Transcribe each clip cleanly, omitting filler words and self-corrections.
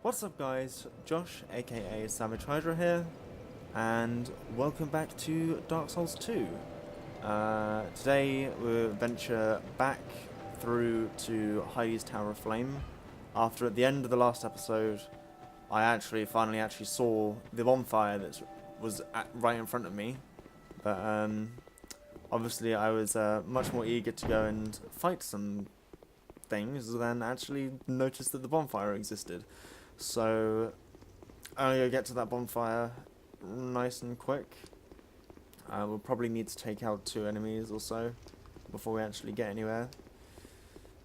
What's up guys, Josh aka Savage Hydra here, and welcome back to Dark Souls 2. Today we'll venture back through to Heidi's Tower of Flame. After at the end of the last episode, I finally saw the bonfire that was right in front of me, but obviously I was much more eager to go and fight some things than actually notice that the bonfire existed. So I'm going to get to that bonfire nice and quick. We'll probably need to take out 2 enemies or so before we actually get anywhere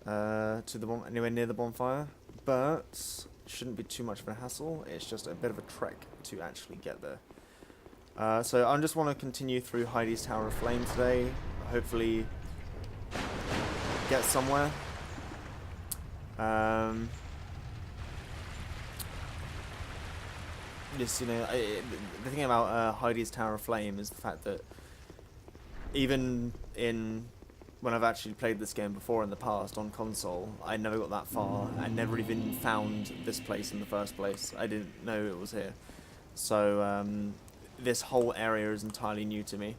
anywhere near the bonfire, but shouldn't be too much of a hassle. It's just a bit of a trek to actually get there. So I just want to continue through Heidi's Tower of Flame today, hopefully get somewhere. Just, the thing about Heidi's Tower of Flame is the fact that even when I've actually played this game before in the past on console, I never got that far. I never even found this place in the first place. I didn't know it was here. So this whole area is entirely new to me.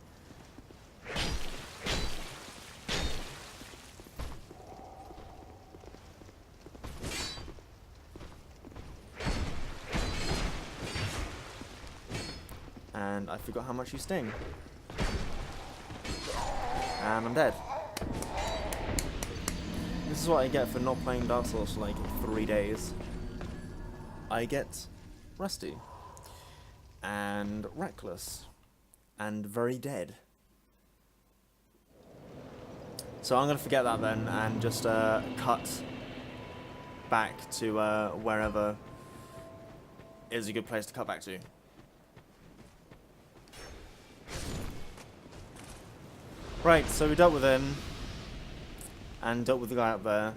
And I forgot how much you sting. And I'm dead. This is what I get for not playing Dark Souls for like 3 days. I get rusty. And reckless. And very dead. So I'm going to forget that then and just cut back to wherever is a good place to cut back to. Right, so we dealt with him, and dealt with the guy up there,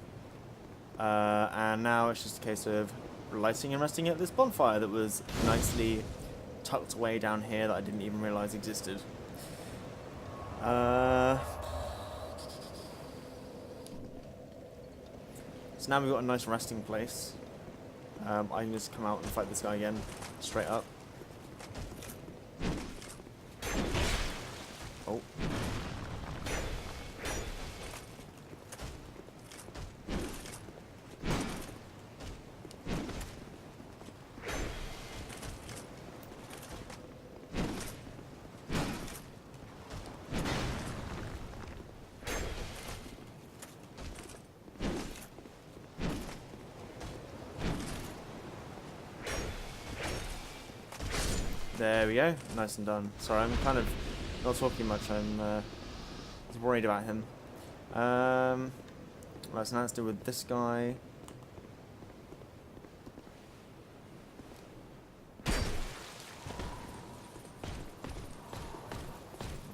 and now it's just a case of lighting and resting at this bonfire that was nicely tucked away down here that I didn't even realise existed. So now we've got a nice resting place. I can just come out and fight this guy again, straight up. Oh. There we go, nice and done. Sorry, I'm kind of not talking much, I'm worried about him. Right, so now let's deal with this guy.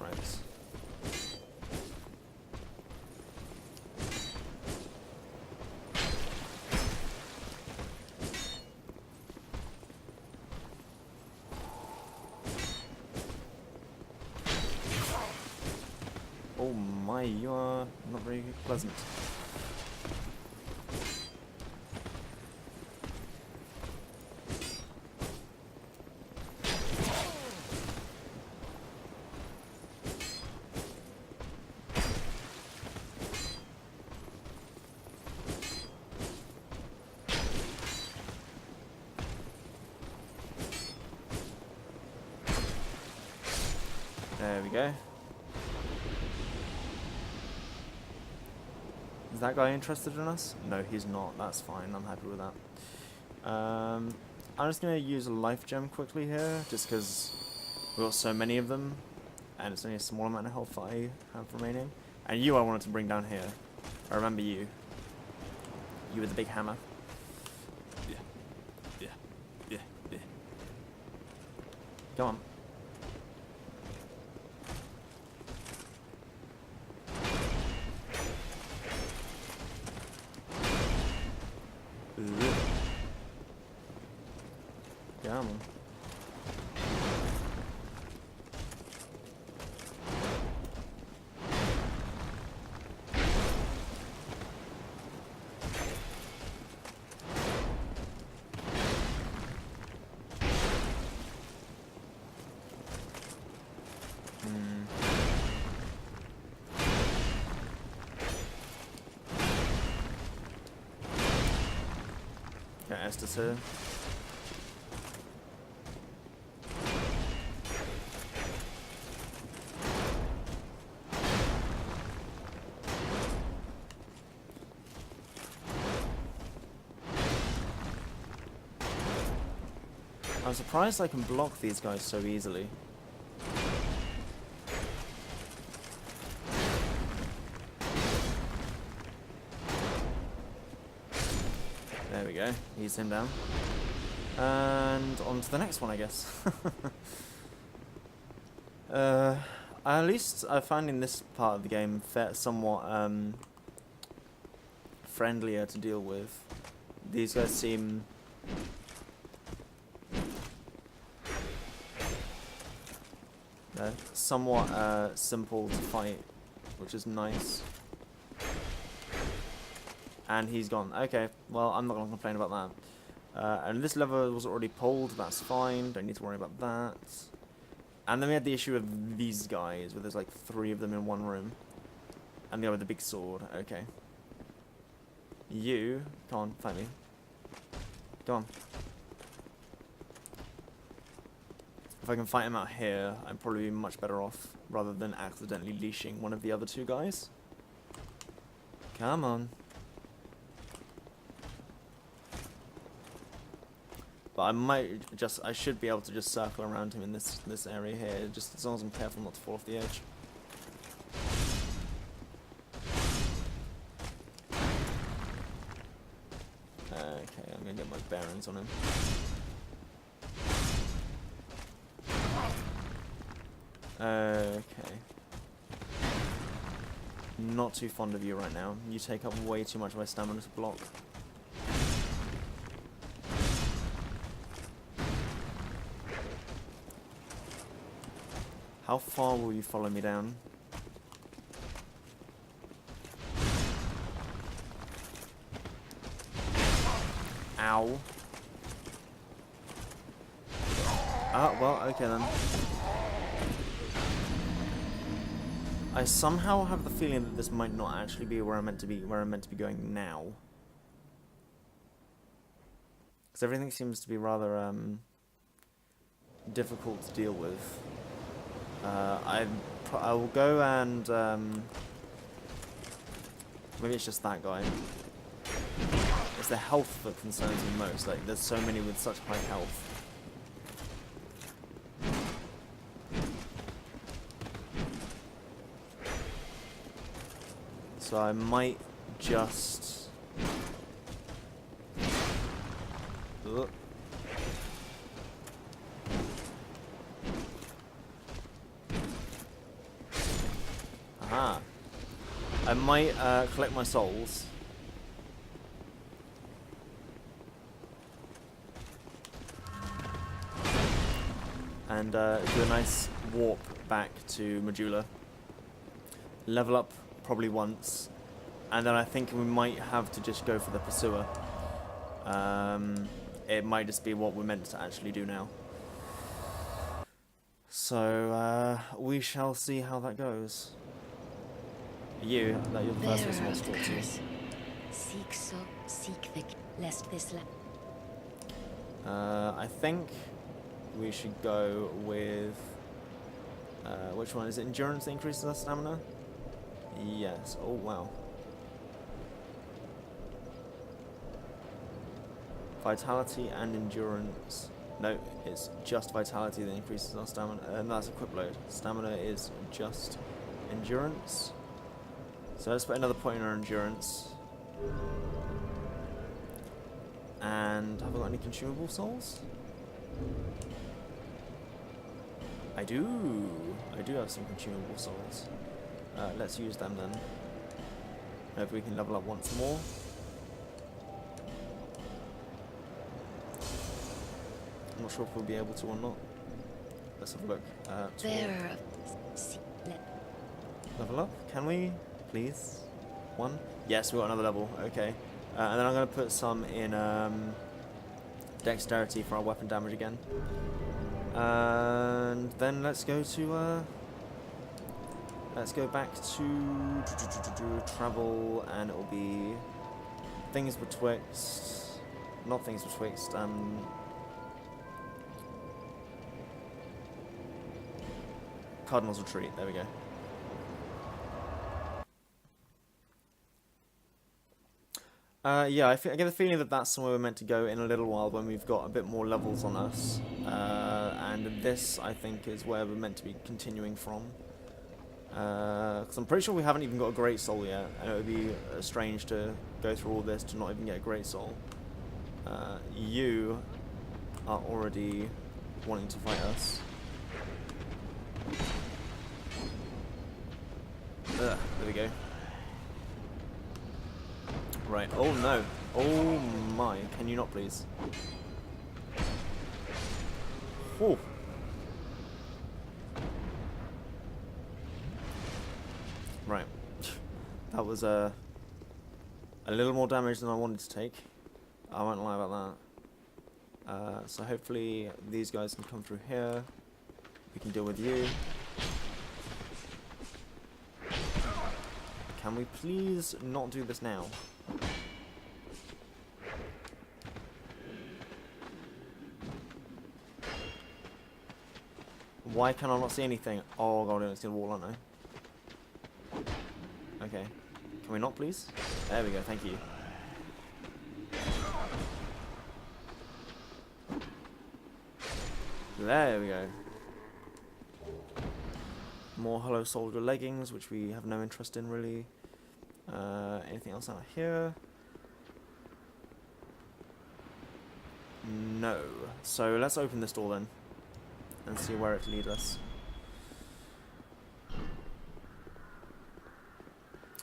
Right. Oh my, you are not very pleasant. There we go. Is that guy interested in us? No, he's not. That's fine. I'm happy with that. I'm just going to use a life gem quickly here, just because we've got so many of them, and it's only a small amount of health that I have remaining. And you I wanted to bring down here. I remember you. You with the big hammer. Yeah. Yeah. Yeah. Yeah. Come on. Come on. Okay, Estes here. I'm surprised I can block these guys so easily. There we go, ease him down. And on to the next one, I guess. At least I find in this part of the game somewhat friendlier to deal with. These guys seem somewhat simple to fight, which is nice. And he's gone. Okay, well, I'm not going to complain about that. And this lever was already pulled, that's fine, don't need to worry about that. And then we had the issue of these guys, where there's like 3 of them in one room. And the guy with the big sword, okay. You, come on, fight me. Go on. If I can fight him out here, I'd probably be much better off, rather than accidentally leashing one of the other 2 guys. Come on. But I should be able to just circle around him in this area here, just as long as I'm careful not to fall off the edge. Okay, I'm gonna get my bearings on him. Okay. Not too fond of you right now. You take up way too much of my stamina to block. How far will you follow me down? Ow. Ah, well, okay then. I somehow have the feeling that this might not actually be where I'm meant to be going now. Because everything seems to be rather difficult to deal with. I will go and maybe it's just that guy. It's the health that concerns me most. Like, there's so many with such high health. So I might just... Ugh. Aha. I might collect my souls. And do a nice warp back to Majula. Level up probably once. And then I think we might have to just go for the pursuer. It might just be what we're meant to actually do now. So we shall see how that goes. You're the first person who wants to talk to you. I think we should go with which one is it? Endurance that increases our stamina? Yes. Oh wow. Vitality and endurance. No, it's just vitality that increases our stamina. And that's equip load. Stamina is just endurance. So let's put another point in our endurance. And have I got any consumable souls? I do have some consumable souls. Let's use them then. Maybe we can level up once more. I'm not sure if we'll be able to or not. Let's have a look. Level up? Can we? Please? 1? Yes, we got another level. Okay. And then I'm going to put some in dexterity for our weapon damage again. And then let's go to let's go back to travel, and it'll be things betwixt. not things betwixt. Cardinal's Retreat. There we go. Yeah, I get the feeling that that's somewhere we're meant to go in a little while when we've got a bit more levels on us. And this, I think, is where we're meant to be continuing from. Because I'm pretty sure we haven't even got a Great Soul yet, and it would be strange to go through all this to not even get a Great Soul. You are already wanting to fight us. There we go. Right, oh no. Oh my, can you not please? Oh. Right. That was a little more damage than I wanted to take. I won't lie about that. So hopefully these guys can come through here. We can deal with you. Can we please not do this now? Why can I not see anything? Oh god, it's gonna wall, aren't I? Okay. Can we not, please? There we go, thank you. There we go. More Hollow Soldier leggings, which we have no interest in, really. Anything else out here? No. So let's open this door then, and see where it leads us.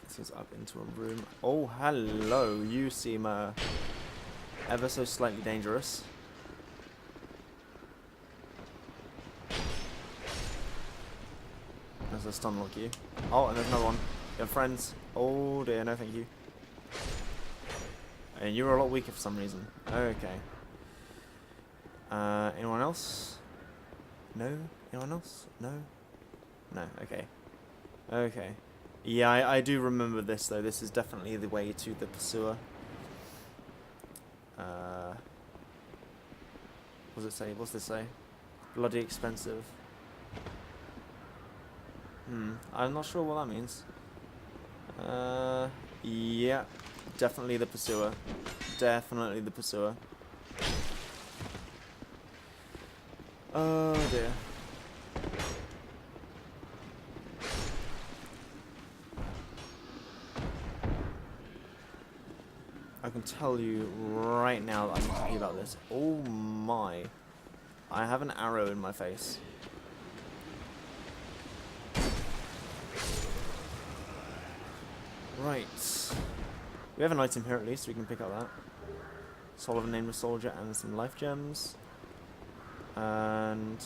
This is up into a room. Oh, hello. You seem ever so slightly dangerous. There's a stun lock you. Oh, and there's another one. You have friends. Oh dear, no thank you. And you're a lot weaker for some reason. Okay. Anyone else? No? Anyone else? No? No, okay. Okay. Yeah, I do remember this though. This is definitely the way to the Pursuer. What does it say? What's this say? Bloody expensive. I'm not sure what that means. Yeah, definitely the Pursuer. Definitely the Pursuer. Oh dear. I can tell you right now that I'm happy about this. Oh my. I have an arrow in my face. Right. We have an item here at least, we can pick up that. Soul of a Nameless Soldier and some life gems. And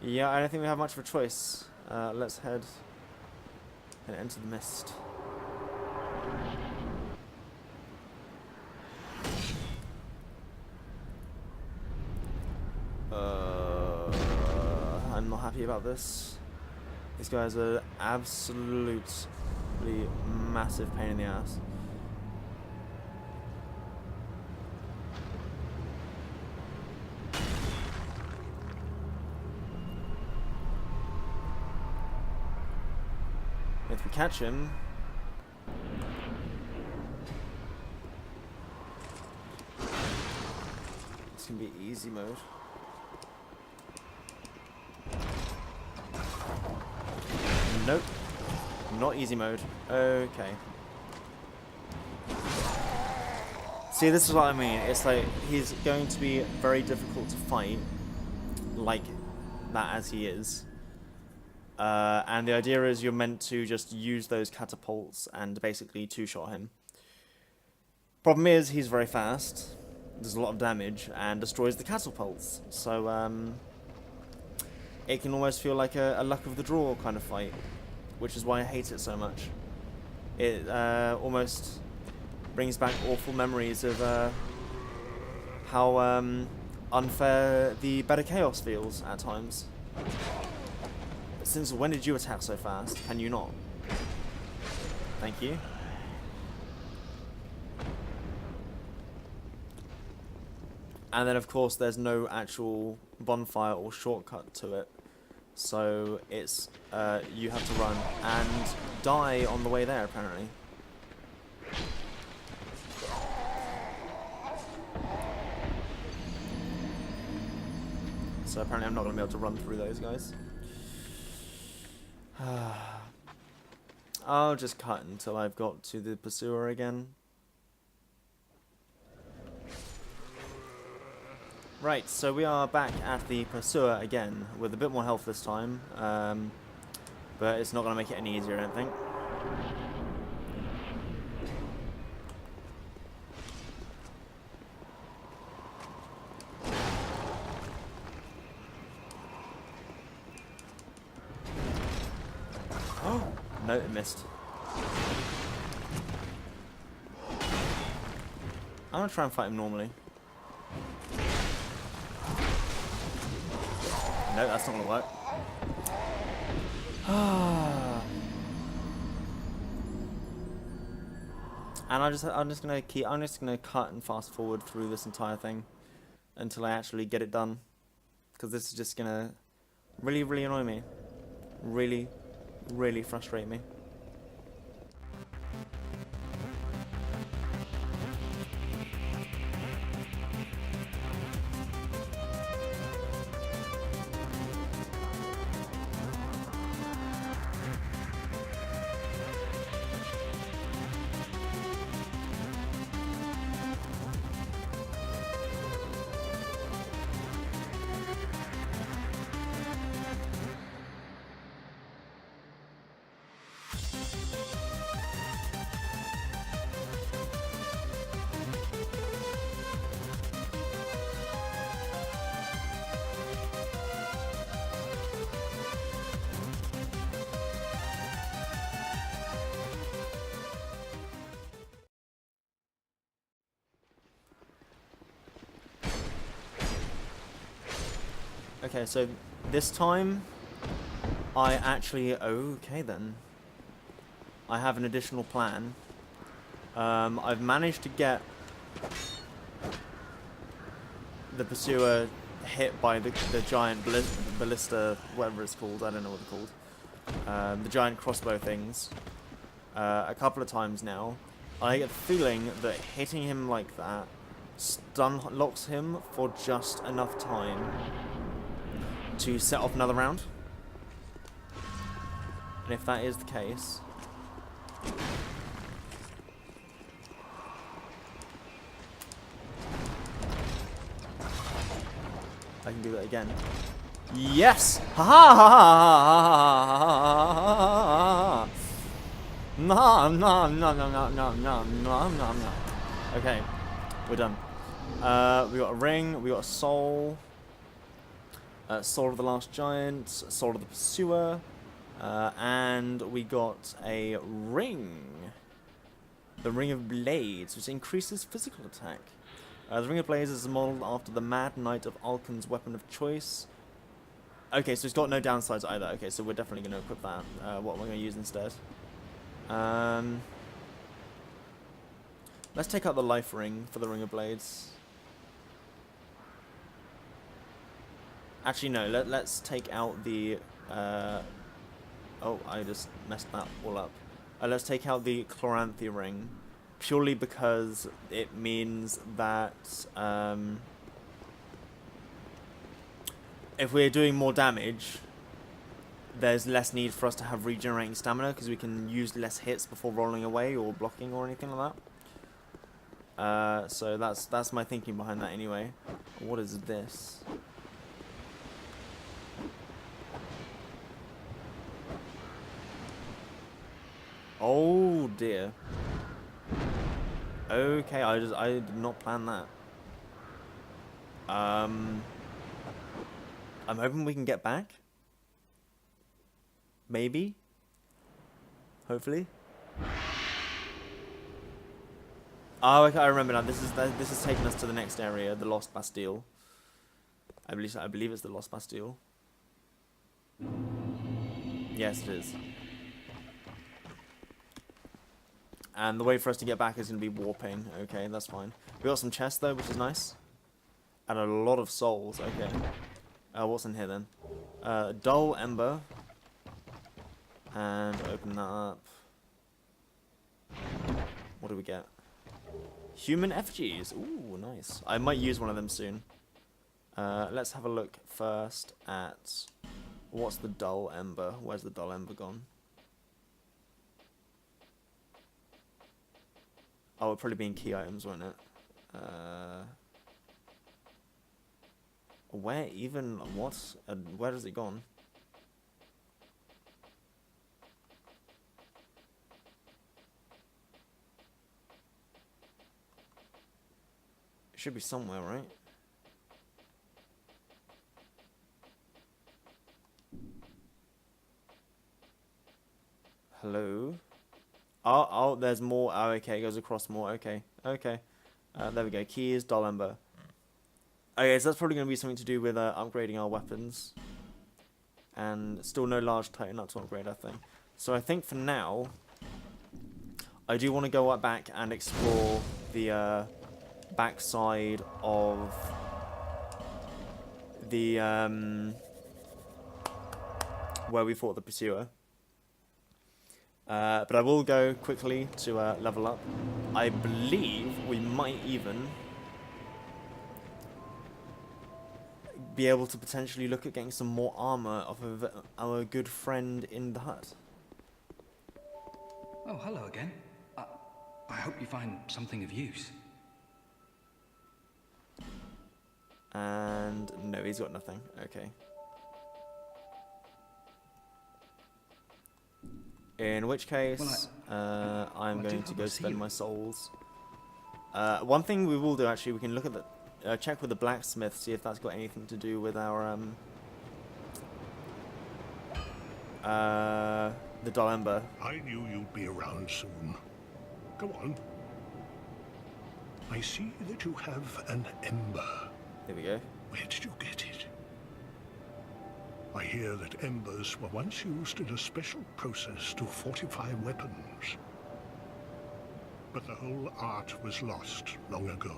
yeah, I don't think we have much of a choice. Let's head and enter the mist. I'm not happy about this. These guys are absolutely massive pain in the ass. If we catch him, it's gonna be easy mode. Nope, not easy mode. Okay. See, this is what I mean. It's like he's going to be very difficult to fight, like that as he is. And the idea is you're meant to just use those catapults and basically two-shot him. Problem is, he's very fast, does a lot of damage, and destroys the catapults. So, it can almost feel like a luck of the draw kind of fight, which is why I hate it so much. It almost brings back awful memories of how unfair the Better Chaos feels at times. Since when did you attack so fast? Can you not? Thank you. And then, of course, there's no actual bonfire or shortcut to it. So it's, you have to run and die on the way there, apparently. So apparently I'm not going to be able to run through those guys. I'll just cut until I've got to the pursuer again. Right, so we are back at the pursuer again, with a bit more health this time. But it's not going to make it any easier, I don't think. Oh! No, it missed. I'm going to try and fight him normally. No, that's not going to work. And I'm just gonna cut and fast forward through this entire thing until I actually get it done, because this is just gonna really, really annoy me, really, really frustrate me. Okay, so this time I actually... Okay then. I have an additional plan. I've managed to get the pursuer hit by the giant ballista, whatever it's called, I don't know what it's called. The giant crossbow things. A couple of times now. I get the feeling that hitting him like that stun locks him for just enough time to set off another round. And if that is the case, I can do that again. Yes! Ha ha ha ha ha ha! No, no, no, no, no, no, no, no, no, no. Okay, we're done. We got a ring, we got a soul. Soul of the Last Giant, Soul of the Pursuer, and we got a ring. The Ring of Blades, which increases physical attack. The Ring of Blades is modeled after the Mad Knight of Alken's weapon of choice. Okay, so it's got no downsides either. Okay, so we're definitely going to equip that. What we're going to use instead. Let's take out the life ring for the Ring of Blades. Actually, no, let's take out the... oh, I just messed that all up. Let's take out the Chloranthy ring, purely because it means that if we're doing more damage, there's less need for us to have regenerating stamina, because we can use less hits before rolling away or blocking or anything like that. So that's my thinking behind that anyway. What is this? Oh dear. Okay, I did not plan that. I'm hoping we can get back. Maybe. Hopefully. Oh, okay, I remember now. This is taking us to the next area, the Lost Bastille. I believe it's the Lost Bastille. Yes, it is. And the way for us to get back is going to be warping. Okay, that's fine. We got some chests though, which is nice. And a lot of souls. Okay. What's in here then? Dull ember. And open that up. What do we get? Human effigies. Ooh, nice. I might use one of them soon. Let's have a look first at what's the dull ember. Where's the dull ember gone? Oh, it'll probably be in key items, won't it? Where even? What? Where has it gone? It should be somewhere, right? Hello? Oh, there's more. Oh, okay, it goes across more. Okay, okay. There we go. Keys, dull ember. Okay, so that's probably going to be something to do with upgrading our weapons. And still no large titan up to upgrade, I think. So I think for now, I do want to go back and explore the backside of the where we fought the pursuer. But I will go quickly to level up. I believe we might even be able to potentially look at getting some more armor off of our good friend in the hut. Oh, hello again. I hope you find something of use. And no, he's got nothing. Okay. In which case, I'm going to go spend my souls. One thing we will do, actually, we can look at the check with the blacksmith, see if that's got anything to do with our the dull ember. I knew you'd be around soon. Go on. I see that you have an ember. Here we go. Where did you get it? I hear that embers were once used in a special process to fortify weapons. But the whole art was lost long ago.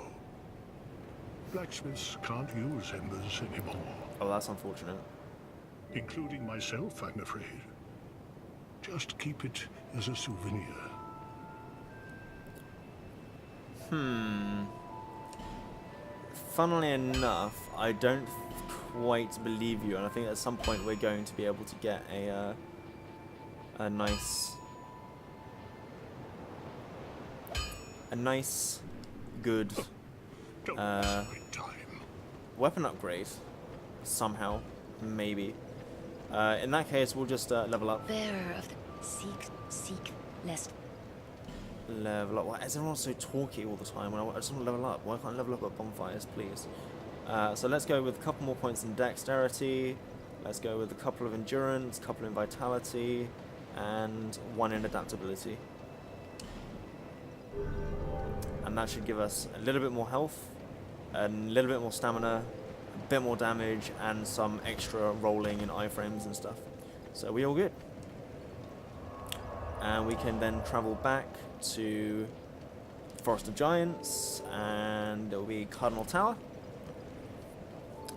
Blacksmiths can't use embers anymore. Oh, that's unfortunate. Including myself, I'm afraid. Just keep it as a souvenir. Funnily enough, I don't quite believe you, and I think at some point we're going to be able to get a nice, good weapon upgrade somehow, maybe. In that case, we'll just level up. Bearer of the seek, lest. Level up. Why is everyone so talky all the time? I just want to level up. Why can't I level up at bonfires, please? So let's go with a couple more points in dexterity. Let's go with a couple of endurance, a couple in vitality, and one in adaptability. And that should give us a little bit more health, a little bit more stamina, a bit more damage, and some extra rolling and iframes and stuff. So we all good. And we can then travel back to Forest of Giants, and there will be Cardinal Tower.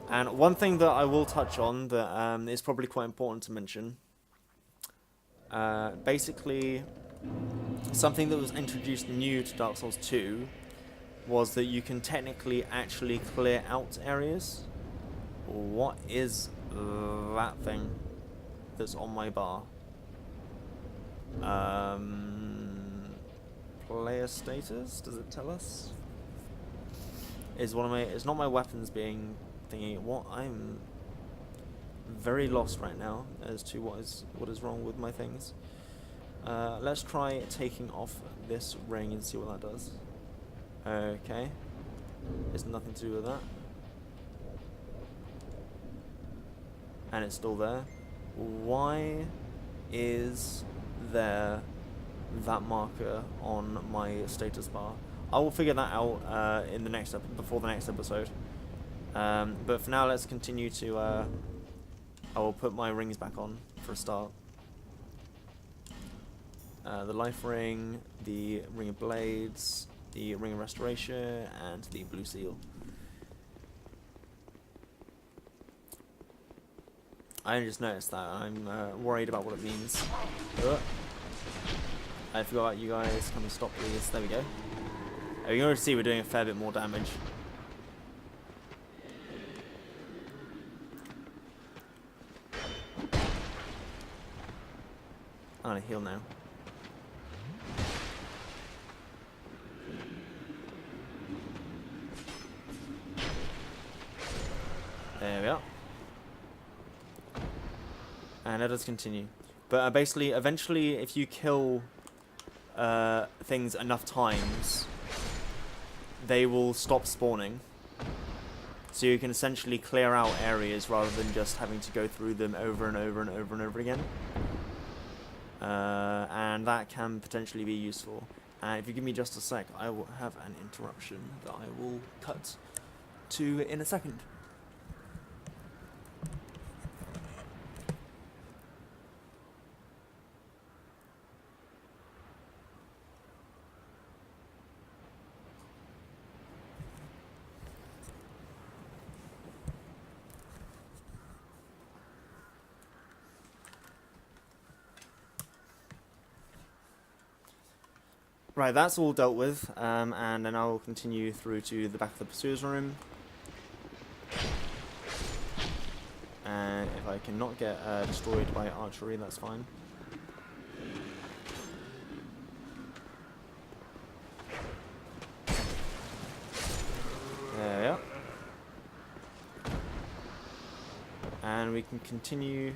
And one thing that I will touch on that is probably quite important to mention, basically something that was introduced new to Dark Souls 2 was that you can technically actually clear out areas. What is that thing that's on my bar? Player status, does it tell us? Is one of my, it's not my weapons being thingy. What? I'm very lost right now as to what is wrong with my things. Let's try taking off this ring and see what that does. Okay, it's nothing to do with that, and it's still there. Why is there that marker on my status bar? I will figure that out in the next before the next episode. But for now, let's continue to. I will put my rings back on for a start. The life ring, the ring of blades, the ring of restoration, and the blue seal. I just noticed that. I'm worried about what it means. I forgot about you guys. Can we stop these? There we go. You can already see we're doing a fair bit more damage. I'm gonna heal now. There we are. And let us continue. But basically, eventually, if you kill things enough times, they will stop spawning. So you can essentially clear out areas rather than just having to go through them over and over and over and over again. And that can potentially be useful. And if you give me just a sec, I will have an interruption that I will cut to in a second. Right, that's all dealt with, and then I'll continue through to the back of the pursuer's room. And if I cannot get destroyed by archery, that's fine. There we are. And we can continue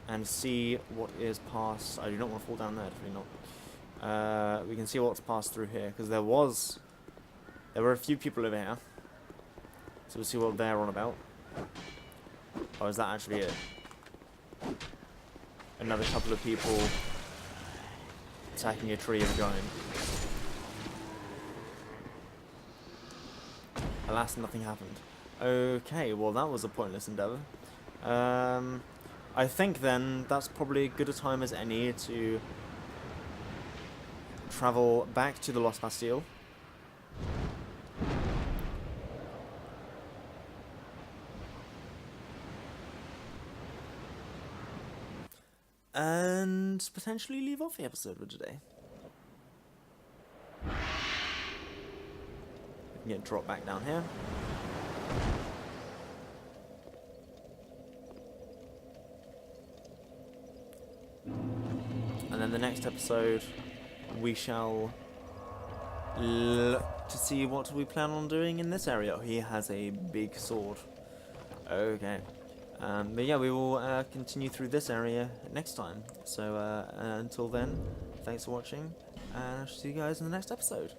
and see what is past. I do not want to fall down there, definitely not. We can see what's passed through here, because there were a few people over here. So we'll see what they're on about. Or is that actually it? Another couple of people attacking a tree of a giant. Alas, nothing happened. Okay, well that was a pointless endeavour. I think then that's probably as good a time as any to travel back to the Lost Bastille. And potentially leave off the episode for today. We can get dropped back down here. And then the next episode, we shall look to see what we plan on doing in this area. Oh, he has a big sword. Okay. But yeah, we will continue through this area next time. So until then, thanks for watching, and I'll see you guys in the next episode.